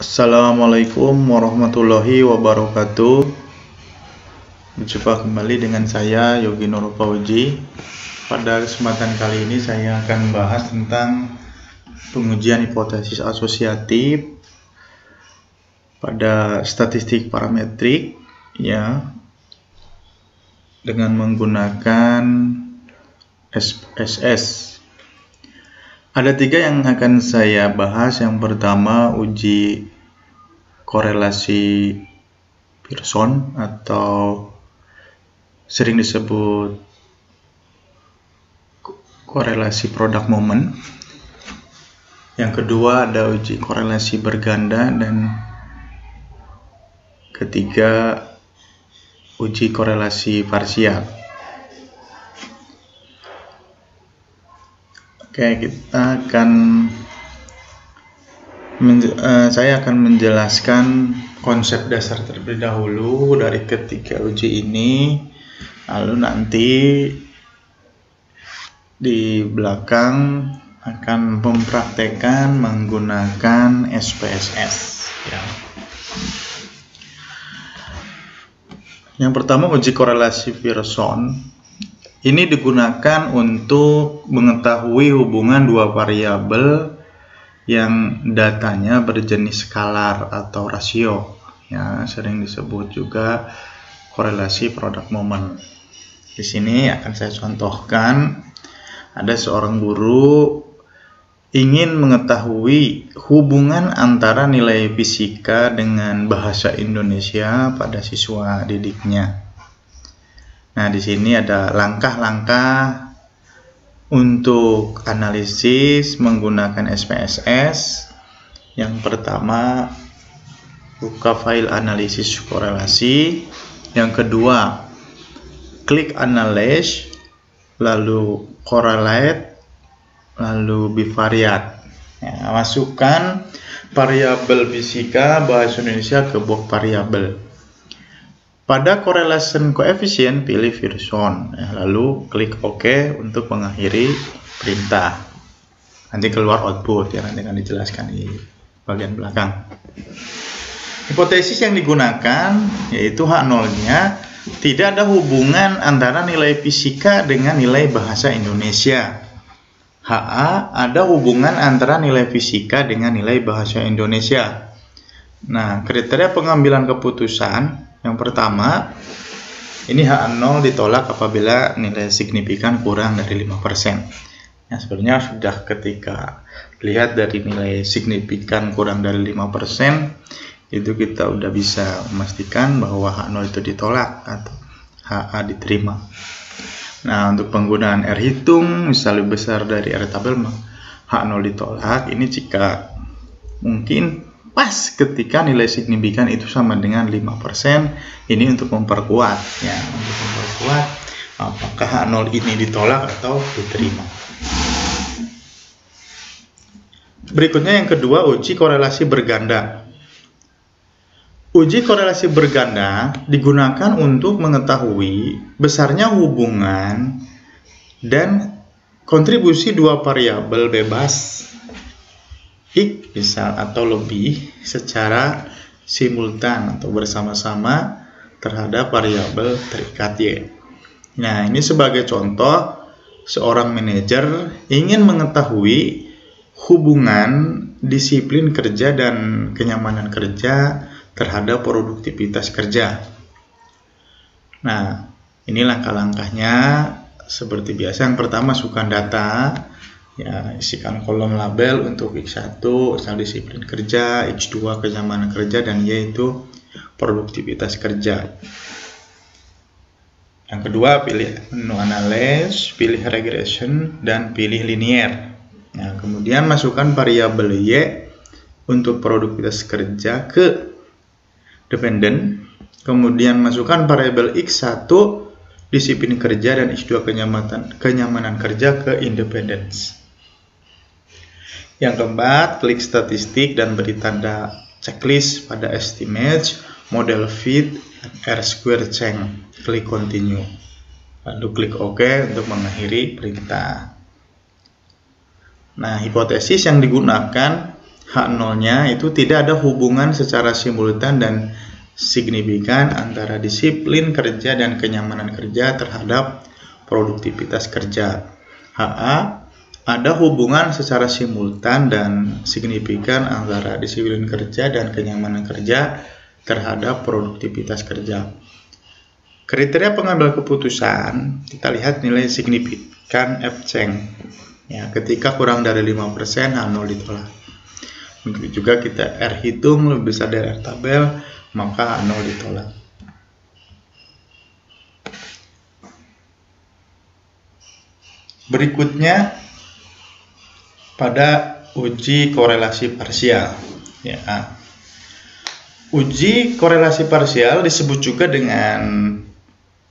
Assalamualaikum warahmatullahi wabarakatuh. Berjumpa kembali dengan saya Yogi Nur Fauji. Pada kesempatan kali ini saya akan membahas tentang pengujian hipotesis asosiatif pada statistik parametrik ya, dengan menggunakan SPSS. Ada 3 yang akan saya bahas. Yang pertama, uji korelasi Pearson atau sering disebut korelasi product moment. Yang kedua ada uji korelasi berganda, dan ketiga uji korelasi parsial. Oke, saya akan menjelaskan konsep dasar terlebih dahulu dari ketiga uji ini, lalu nanti di belakang akan mempraktekkan menggunakan SPSS ya. Yang pertama, uji korelasi Pearson. Ini digunakan untuk mengetahui hubungan dua variabel yang datanya berjenis skalar atau rasio ya, sering disebut juga korelasi product moment. Di sini akan saya contohkan, ada seorang guru ingin mengetahui hubungan antara nilai fisika dengan bahasa Indonesia pada siswa didiknya. Nah, di sini ada langkah-langkah untuk analisis menggunakan SPSS. Yang pertama, buka file analisis korelasi. Yang kedua, klik analyze, lalu correlate, lalu bivariate. Ya, masukkan variabel fisika bahasa Indonesia ke box variabel. Pada correlation coefficient pilih Pearson, lalu klik OK untuk mengakhiri perintah. Nanti keluar output ya, nanti akan dijelaskan di bagian belakang. Hipotesis yang digunakan yaitu H0-nya tidak ada hubungan antara nilai fisika dengan nilai bahasa Indonesia. HA ada hubungan antara nilai fisika dengan nilai bahasa Indonesia. Nah, kriteria pengambilan keputusan yang pertama, ini H0 ditolak apabila nilai signifikan kurang dari 5%. Ya, sebenarnya sudah ketika lihat dari nilai signifikan kurang dari 5%, itu kita udah bisa memastikan bahwa H0 itu ditolak atau HA diterima. Nah, untuk penggunaan R hitung, misal lebih besar dari R tabel, H0 ditolak. Ini jika mungkin pas ketika nilai signifikan itu sama dengan 5%, ini untuk memperkuat ya, untuk memperkuat apakah H0 ini ditolak atau diterima. Berikutnya yang kedua, uji korelasi berganda. Uji korelasi berganda digunakan untuk mengetahui besarnya hubungan dan kontribusi dua variabel bebas X misal atau lebih secara simultan atau bersama-sama terhadap variabel terikat Y. Nah, ini sebagai contoh, seorang manajer ingin mengetahui hubungan disiplin kerja dan kenyamanan kerja terhadap produktivitas kerja. Nah, ini langkah-langkahnya seperti biasa. Yang pertama, masukkan data. Ya, isikan kolom label untuk X1 asal disiplin kerja, X2 kenyamanan kerja, dan Y itu produktivitas kerja. Yang kedua, pilih menu analyze, pilih regression, dan pilih linear. Nah, kemudian masukkan variabel Y untuk produktivitas kerja ke dependent, kemudian masukkan variabel X1 disiplin kerja dan X2 kenyamanan kerja ke independence. Yang keempat, klik statistik dan beri tanda checklist pada estimate, model fit, R-square change. Klik continue. Lalu klik OK untuk mengakhiri perintah. Nah, hipotesis yang digunakan H0-nya itu tidak ada hubungan secara simultan dan signifikan antara disiplin kerja dan kenyamanan kerja terhadap produktivitas kerja. HA ada hubungan secara simultan dan signifikan antara disiplin kerja dan kenyamanan kerja terhadap produktivitas kerja. Kriteria pengambil keputusan, kita lihat nilai signifikan F-Ceng. Ya, ketika kurang dari 5%, H0 ditolak. Begitu juga kita R hitung lebih besar dari R tabel, maka H0 ditolak. Berikutnya pada uji korelasi parsial. Ya. Uji korelasi parsial disebut juga dengan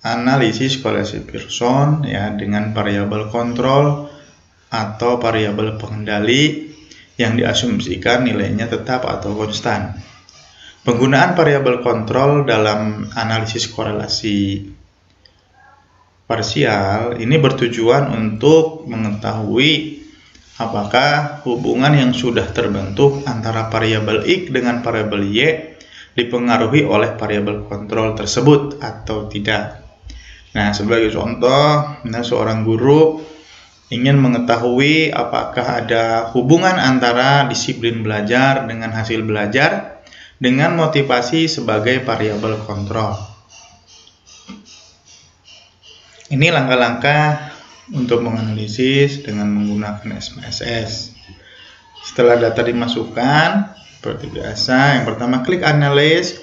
analisis korelasi Pearson, ya, dengan variabel kontrol atau variabel pengendali yang diasumsikan nilainya tetap atau konstan. Penggunaan variabel kontrol dalam analisis korelasi parsial ini bertujuan untuk mengetahui apakah hubungan yang sudah terbentuk antara variabel X dengan variabel Y dipengaruhi oleh variabel kontrol tersebut atau tidak. Nah, sebagai contoh, seorang guru ingin mengetahui apakah ada hubungan antara disiplin belajar dengan hasil belajar dengan motivasi sebagai variabel kontrol. Ini langkah-langkah untuk menganalisis dengan menggunakan SPSS. Setelah data dimasukkan, seperti biasa, yang pertama klik analyze,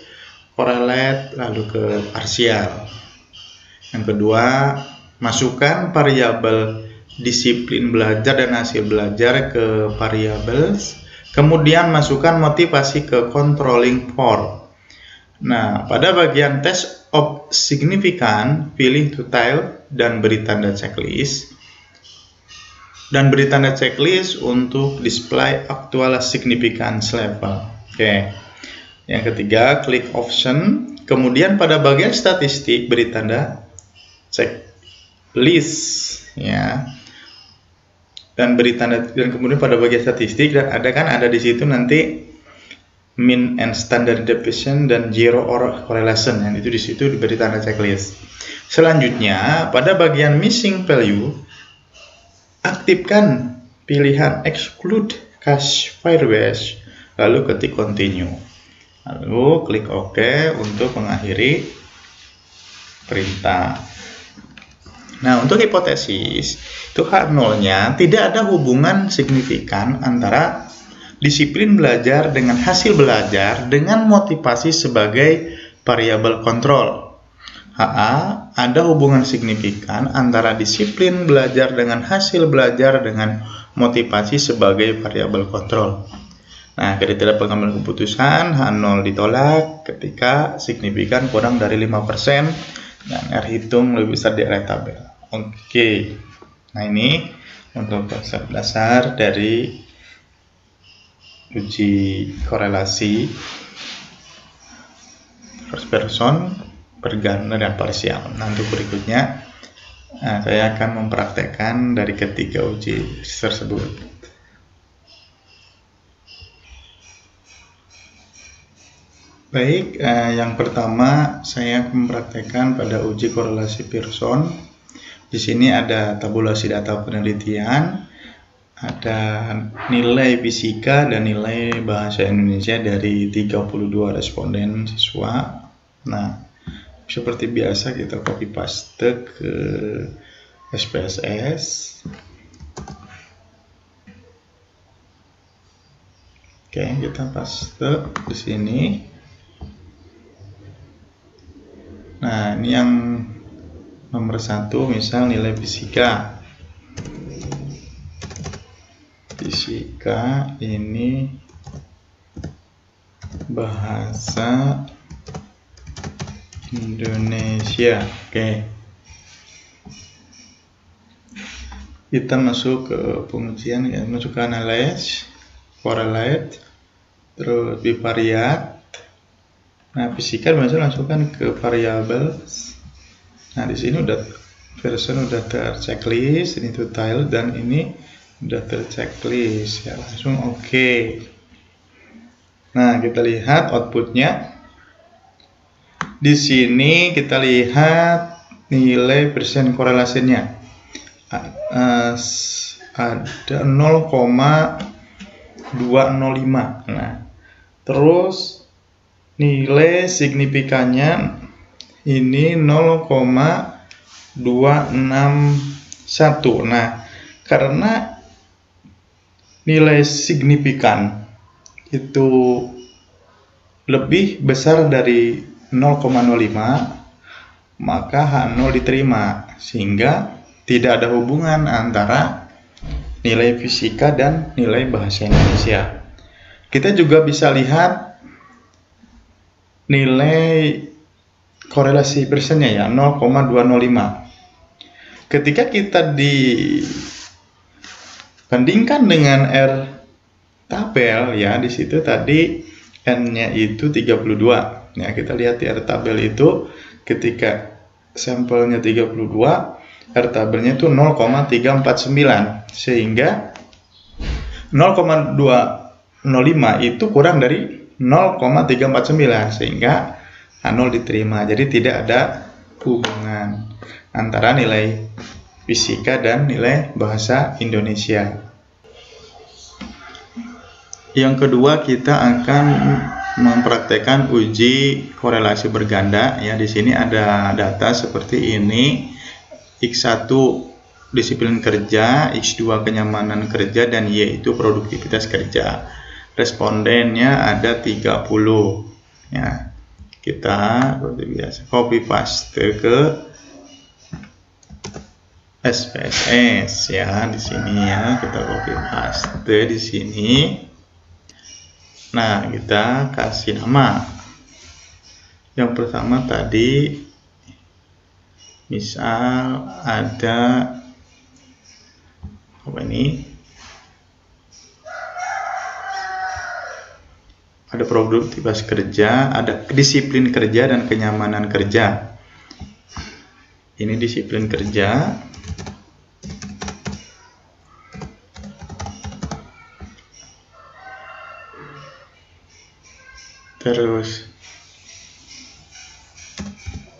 correlate, lalu ke parsial. Yang kedua, masukkan variabel disiplin belajar dan hasil belajar ke variables, kemudian masukkan motivasi ke controlling for. Nah, pada bagian test of significant, pilih to tile dan beri tanda checklist. Dan beri tanda checklist untuk display actual significance level. Oke. Yang ketiga, klik option, kemudian pada bagian statistik beri tanda checklist, ya. Dan beri tanda, dan kemudian pada bagian statistik dan ada di situ nanti mean and standard deviation dan zero or correlation, yang itu di situ diberi tanda checklist. Selanjutnya pada bagian missing value aktifkan pilihan exclude cache Firebase, lalu ketik continue, lalu klik OK untuk mengakhiri perintah. Nah, untuk hipotesis itu H0-nya tidak ada hubungan signifikan antara disiplin belajar dengan hasil belajar dengan motivasi sebagai variabel kontrol. HA ada hubungan signifikan antara disiplin belajar dengan hasil belajar dengan motivasi sebagai variabel kontrol. Nah, kriteria pengambil keputusan H0 ditolak ketika signifikan kurang dari 5% dan R hitung lebih besar dari R tabel. Oke. Nah, ini untuk konsep dasar dari uji korelasi first person, berganda, dan parsial. Nah, untuk berikutnya saya akan mempraktekkan dari ketiga uji tersebut. Baik, yang pertama saya mempraktekkan pada uji korelasi Pearson. Di sini ada tabulasi data penelitian, ada nilai fisika dan nilai bahasa Indonesia dari 32 responden siswa. Nah, seperti biasa kita copy paste ke SPSS. Oke, kita paste di sini. Nah, ini yang nomor 1, misal nilai fisika. Fisika ini bahasa Indonesia. Oke. Kita masuk ke pengujian, ya, masuk ke analyze, correlate, terus bivariate. Nah, fisika biasanya masukkan ke variables. Nah, di sini udah version udah terchecklist, ini to tile dan ini udah terchecklist, ya, langsung oke. Nah, kita lihat outputnya. Di sini kita lihat nilai persen korelasinya. Ada 0,205. Nah, terus nilai signifikannya ini 0,261. Nah, karena nilai signifikan itu lebih besar dari 0,05, maka H0 diterima, sehingga tidak ada hubungan antara nilai fisika dan nilai bahasa Indonesia. Kita juga bisa lihat nilai korelasi persennya ya, 0,205. Ketika kita dibandingkan dengan R tabel ya, di situ tadi N-nya itu 32. Ya, kita lihat di R tabel itu ketika sampelnya 32, R tabelnya itu 0,349, sehingga 0,205 itu kurang dari 0,349, sehingga H0 diterima. Jadi tidak ada hubungan antara nilai fisika dan nilai bahasa Indonesia. Yang kedua, kita akan mempraktekkan uji korelasi berganda. Ya, di sini ada data seperti ini. X1 disiplin kerja, X2 kenyamanan kerja, dan Y itu produktivitas kerja. Respondennya ada 30. Ya, kita seperti biasa copy paste ke SPSS ya, di sini ya, kita copy paste di sini. Nah, kita kasih nama. Yang pertama tadi misal ada apa ini? Ada produktivitas kerja, ada disiplin kerja dan kenyamanan kerja. Ini disiplin kerja. Terus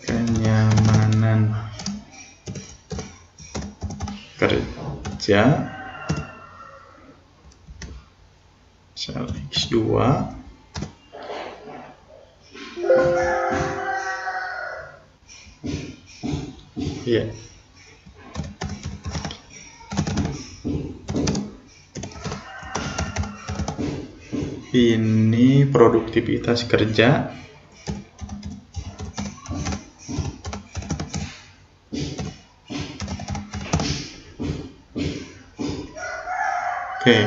kenyamanan kerja, sel X2, ya. Ini produktivitas kerja. Oke.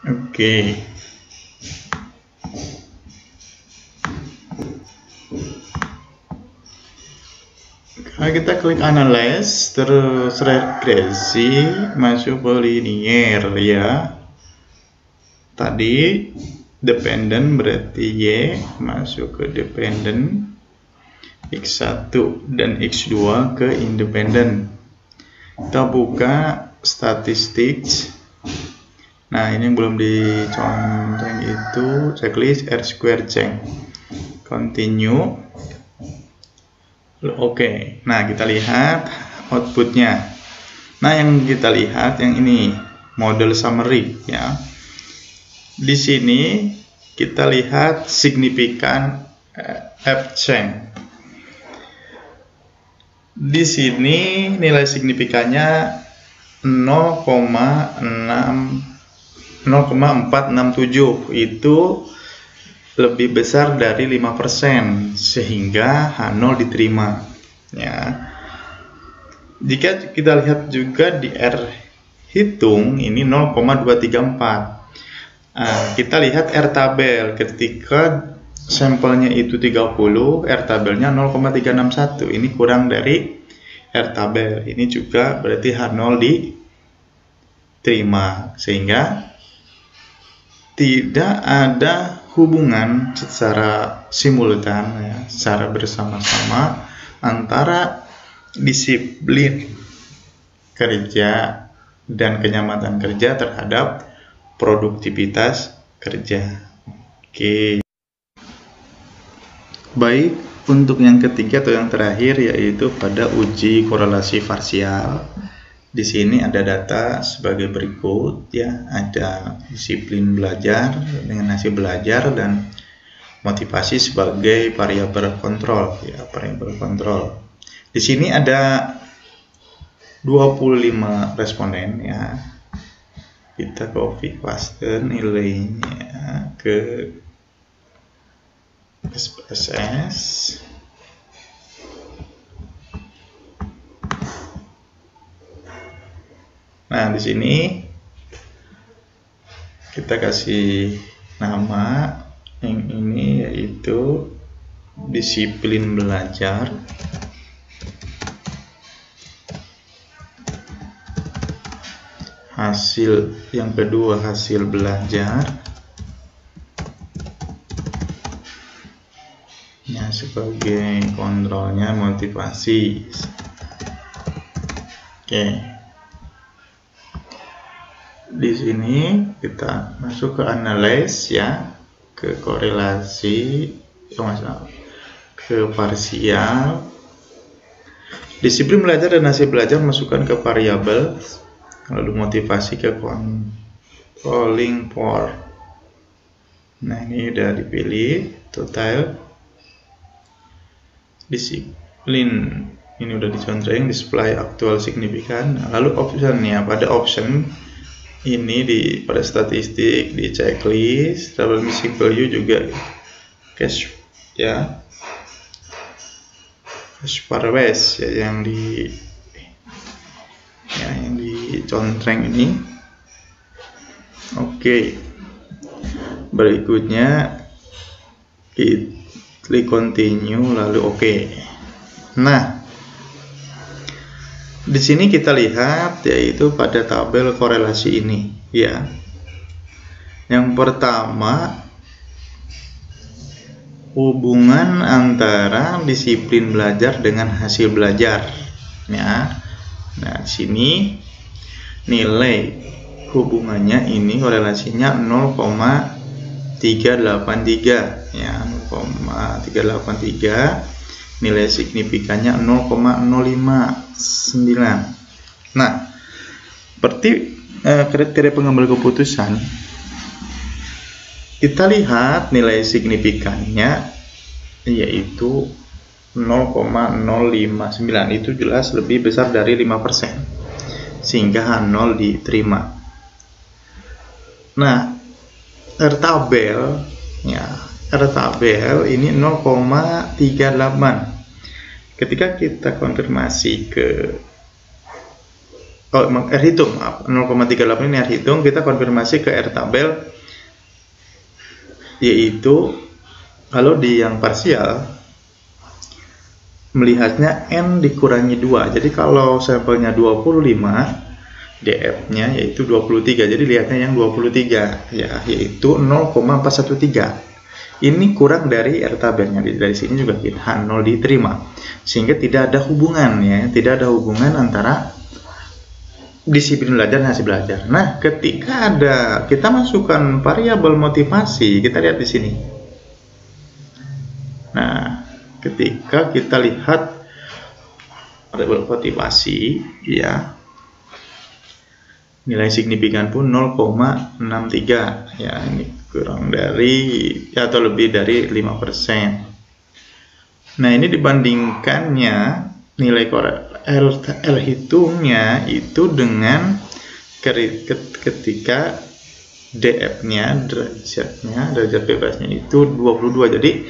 Oke. Nah, kita klik analyze, terus regresi, masuk ke linear ya. Tadi dependent berarti Y, masuk ke dependent, X1 dan X2 ke independent. Kita buka statistik. Nah, ini yang belum diconteng itu checklist R square change. Continue. Oke, nah kita lihat outputnya. Nah, yang kita lihat yang ini model summary ya. Di sini kita lihat signifikan F change. Di sini nilai signifikannya 0,467, itu lebih besar dari 5%, sehingga H0 diterima ya. Jika kita lihat juga di R hitung ini 0,234. Kita lihat R tabel, ketika sampelnya itu 30, R tabelnya 0,361, ini kurang dari R tabel. Ini juga berarti H0 diterima, sehingga tidak ada hubungan secara simultan ya, secara bersama-sama antara disiplin kerja dan kenyamanan kerja terhadap produktivitas kerja. Oke. Baik, untuk yang ketiga atau yang terakhir yaitu pada uji korelasi parsial. Di sini ada data sebagai berikut ya, ada disiplin belajar dengan hasil belajar dan motivasi sebagai variabel kontrol ya, variabel kontrol. Di sini ada 25 responden ya. Kita copy paste nilainya ke SPSS. Nah, di sini kita kasih nama yang ini yaitu disiplin belajar. Hasil yang kedua hasil belajar. Ya, sebagai kontrolnya motivasi. Oke. Di sini kita masuk ke analyze ya, ke korelasi, ke parsial. Disiplin belajar dan hasil belajar masukkan ke variabel, lalu motivasi ke controlling for. Nah, ini udah dipilih total. Disiplin ini udah dicontreng, display aktual signifikan. Lalu optionnya, pada option ini pada statistik, di checklist, double missing value juga cash ya, cash parwes ya, yang dicontreng ini. Oke. Berikutnya klik continue lalu oke. Nah, di sini kita lihat yaitu pada tabel korelasi ini ya. Yang pertama, hubungan antara disiplin belajar dengan hasil belajar ya. Nah, di sini nilai hubungannya ini korelasinya 0,383 ya, 0,383. Nilai signifikannya 0,059. Nah, seperti kriteria pengambil keputusan, kita lihat nilai signifikannya yaitu 0,059, itu jelas lebih besar dari 5%, sehingga H0 diterima. Nah, R-tabel ya, R-tabel ini 0,38. Ketika kita konfirmasi ke R-hitung, 0,38 ini R-hitung, kita konfirmasi ke R-tabel, yaitu kalau di yang parsial melihatnya N dikurangi 2. Jadi kalau sampelnya 25, DF-nya yaitu 23. Jadi lihatnya yang 23 ya, yaitu 0,413. Ini kurang dari R-tabelnya. Dari sini juga H0 diterima, sehingga tidak ada hubungan ya, tidak ada hubungan antara disiplin belajar dan hasil belajar. Nah, ketika kita masukkan variabel motivasi, kita lihat di sini. Nah, ketika kita lihat variabel motivasi ya, nilai signifikan pun 0,63 ya, ini kurang dari atau lebih dari 5%. Nah, ini dibandingkannya nilai L hitungnya itu dengan ketika DF-nya, derajat bebasnya itu 22. Jadi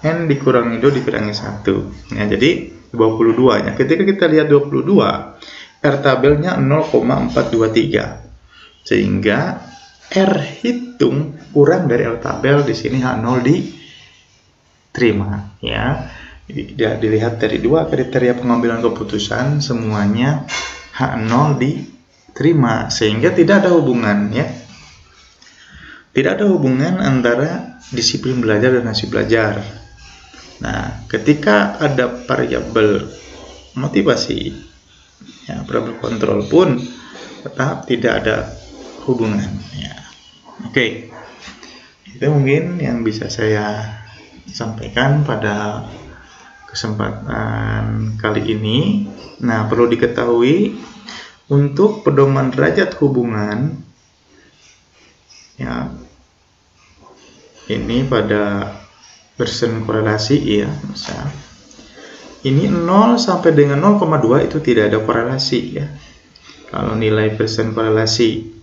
N dikurangi 2 dikurangi 1 ya, jadi 22 ya. Ketika kita lihat 22, R-tabelnya 0,423, sehingga R hitung kurang dari R-tabel. Di sini H0 diterima ya. Dilihat dari dua kriteria pengambilan keputusan, semuanya H0 diterima, sehingga tidak ada hubungan ya. Tidak ada hubungan antara disiplin belajar dan hasil belajar. Nah, ketika ada variabel motivasi, ya, variabel kontrol pun tetap tidak ada hubungan. Ya. Oke, itu mungkin yang bisa saya sampaikan pada kesempatan kali ini. Nah, perlu diketahui untuk pedoman derajat hubungan, ya, ini pada persen korelasi, ya, misal ini 0 sampai dengan 0,2 itu tidak ada korelasi, ya. Kalau nilai persen korelasi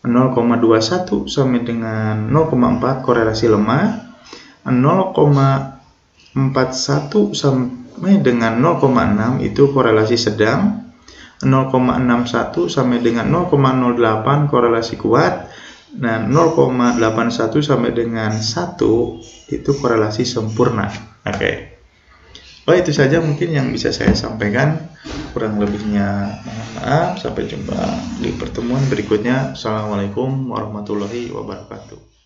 0,21 sampai dengan 0,4 korelasi lemah, 0,41 sampai dengan 0,6 itu korelasi sedang, 0,61 sampai dengan 0,08 korelasi kuat, dan 0,81 sampai dengan 1 itu korelasi sempurna. Oke. Oh, itu saja mungkin yang bisa saya sampaikan. Kurang lebihnya mohon maaf. Sampai jumpa di pertemuan berikutnya. Assalamualaikum warahmatullahi wabarakatuh.